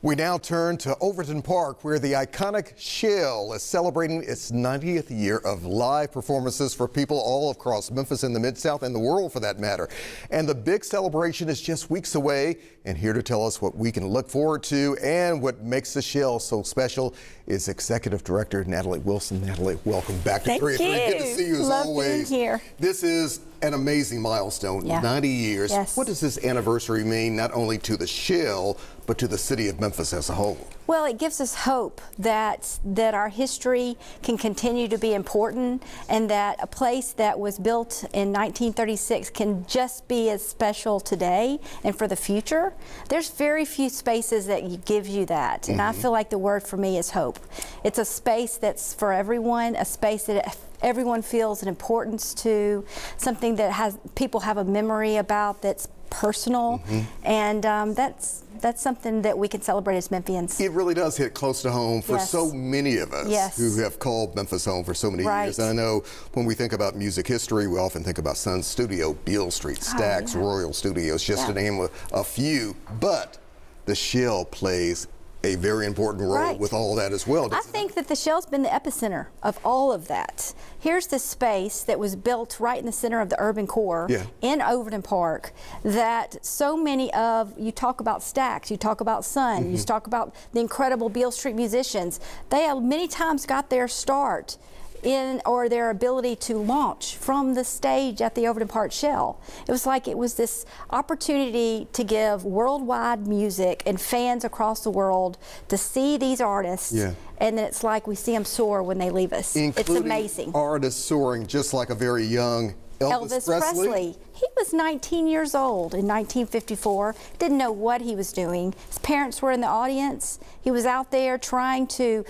We now turn to Overton Park, where the iconic Shell is celebrating its 90th year of live performances for people all across Memphis and the Mid-South and the world for that matter. And the big celebration is just weeks away. And here to tell us what we can look forward to and what makes the Shell so special is Executive Director Natalie Wilson. Natalie, welcome back to 3 at 3. Good to see you as always. Being here. This is an amazing milestone, 90 years. Yes. What does this anniversary mean not only to the Shell, but to the city of Memphis as a whole? Well, it gives us hope that our history can continue to be important, and that a place that was built in 1936 can just be as special today and for the future. There's very few spaces that give you that, and I feel like the word for me is hope. It's a space that's for everyone, a space that everyone feels an importance to, something that people have a memory about that's personal, and that's something that we can celebrate as Memphians. It really does hit close to home for so many of us who have called Memphis home for so many years. And I know when we think about music history, we often think about Sun Studio, Beale Street, Stax, Royal Studios, just to name a few. But the Shell plays a very important role with all that as well. I think that the Shell's been the epicenter of all of that. Here's this space that was built right in the center of the urban core in Overton Park that so many of, you talk about Stax, you talk about Sun, you talk about the incredible Beale Street musicians. They have many times got their start or their ability to launch from the stage at the Overton Park Shell. It was this opportunity to give worldwide music and fans across the world to see these artists, and then it's like we see them soar when they leave us. It's amazing. Artists soaring just like a very young Elvis Presley. He was 19 years old in 1954, didn't know what he was doing. His parents were in the audience. He was out there trying to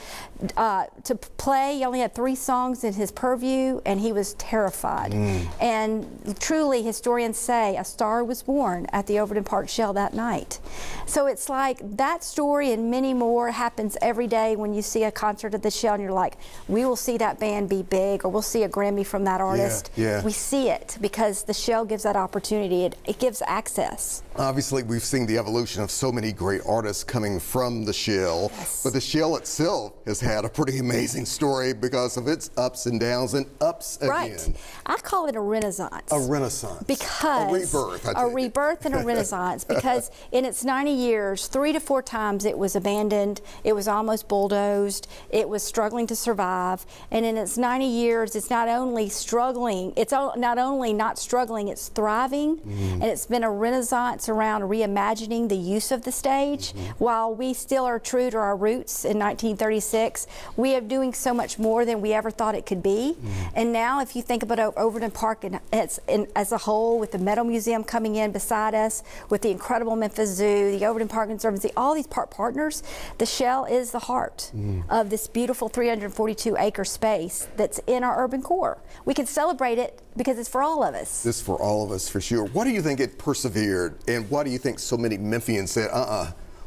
play. He only had 3 songs in his purview, and he was terrified. And truly, historians say a star was born at the Overton Park Shell that night. So it's like that story and many more happens every day when you see a concert at the Shell, and you're like, we will see that band be big, or we'll see a Grammy from that artist. We see it because the Shell gives that opportunity. It gives access. Obviously, we've seen the evolution of so many great artists coming from the Shell, but the Shell itself has had a pretty amazing story because of its ups and downs and ups again. I call it a renaissance. A renaissance. Because a rebirth. A rebirth and a renaissance, because in its 90 years, 3 to 4 times it was abandoned, it was almost bulldozed, it was struggling to survive, and in its 90 years, it's not only struggling, it's not only not struggling, it's thriving, and it's been a renaissance around reimagining the use of the stage. While we still are true to our roots in 1936, we are doing so much more than we ever thought it could be. And now if you think about Overton Park as a whole, with the Metal Museum coming in beside us, with the incredible Memphis Zoo, the Overton Park Conservancy, all these park partners, the Shell is the heart of this beautiful 342-acre space that's in our urban core. We can celebrate it because it's for all of us. This is for all of us, for sure. Why do you think it persevered, and why do you think so many Memphians said,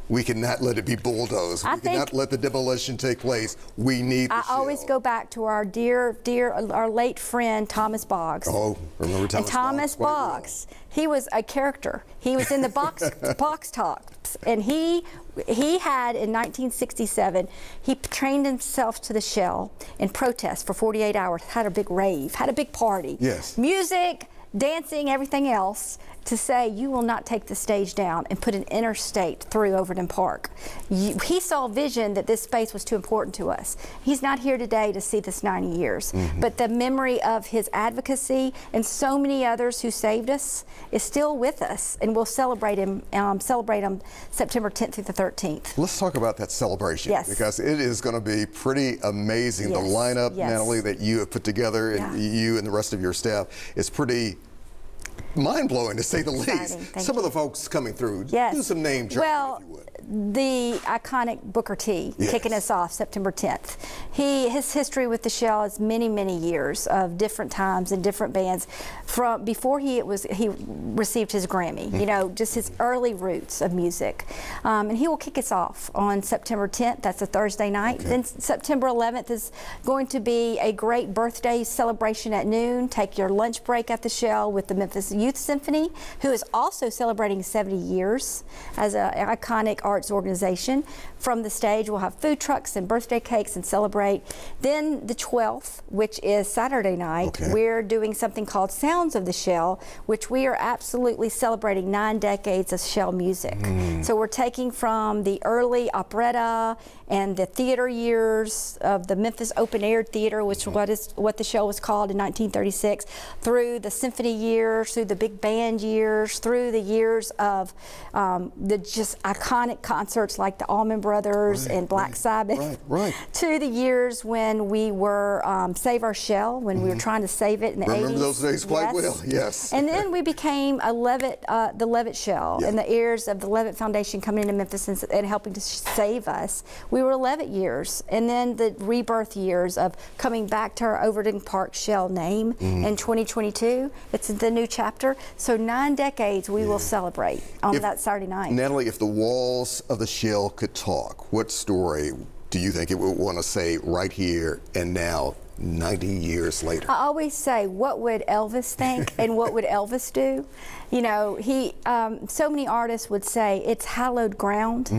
we cannot let it be bulldozed. We cannot let the demolition take place. We need the Shell. I always go back to our our late friend, Thomas Boggs. Oh, remember Thomas Boggs? And Thomas Boggs, he was a character. He was in the box tops, and he had, in 1967, he trained himself to the Shell in protest for 48 hours, had a big rave, had a big party. Music, dancing, everything else, to say you will not take the stage down and put an interstate through Overton Park. He saw a vision that this space was too important to us. He's not here today to see this 90 years, but the memory of his advocacy and so many others who saved us is still with us, and we'll celebrate him September 10th through the 13th. Let's talk about that celebration, because it is going to be pretty amazing. The lineup, Natalie, that you have put together, and you and the rest of your staff, is pretty mind-blowing, to say the least. Some of the folks coming through, do some name dropping, if you would. The iconic Booker T kicking us off September 10th. His history with the Shell is many, many years of different times and different bands. From before he received his Grammy, you know, just his early roots of music. And he will kick us off on September 10th. That's a Thursday night. Then September 11th is going to be a great birthday celebration at noon. Take your lunch break at the Shell with the Memphis Memphis Youth Symphony, who is also celebrating 70 years as an iconic arts organization. From the stage, we'll have food trucks and birthday cakes and celebrate. Then the 12th, which is Saturday night, we're doing something called Sounds of the Shell, which we are absolutely celebrating 9 decades of Shell music. So we're taking from the early operetta and the theater years of the Memphis Open Air Theater, which is what the Shell was called in 1936, through the symphony years, through the big band years, through the years of the just iconic concerts like the Allman Brothers and Black Sabbath, to the years when we were Save Our Shell, when we were trying to save it in the 80s. Remember those days quite well, yes. And then we became a the Levitt Shell, and the heirs of the Levitt Foundation coming into Memphis and helping to save us. We were Levitt years, and then the rebirth years of coming back to our Overton Park Shell name in 2022. It's the new chapter. So 9 decades we will celebrate on that Saturday night. Natalie, if the walls of the Shell could talk, what story do you think it would want to say right here and now, 90 years later? I always say, what would Elvis think and what would Elvis do? You know, so many artists would say it's hallowed ground.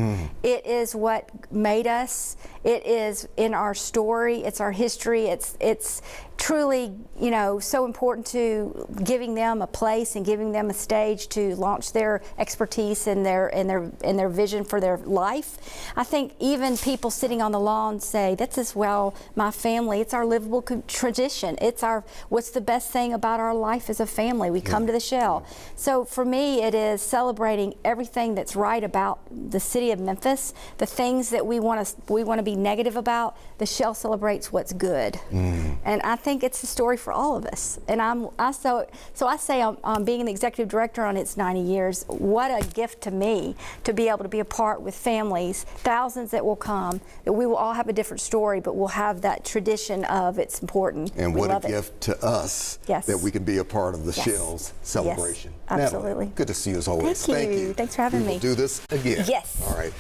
It is what made us. It is in our story. It's our history. It's truly, you know, so important to giving them a place and giving them a stage to launch their expertise and their vision for their life. I think even people sitting on the lawn say, "That's as well my family. It's our livable tradition. It's what's the best thing about our life as a family. We come to the Shell." So for me, it is celebrating everything that's right about the city of Memphis. The things that we want to be negative about, the Shell celebrates what's good, and I think it's a story for all of us. And I say I'm being the executive director on its 90 years. What a gift to me to be able to be a part with families, thousands that will come. That we will all have a different story, but we'll have that tradition of it's important. And what a gift to us that we can be a part of the Shell's celebration. Yes, absolutely. Natalie, good to see you as always. Thank you. Thanks for having me. We'll do this again. Yes. All right.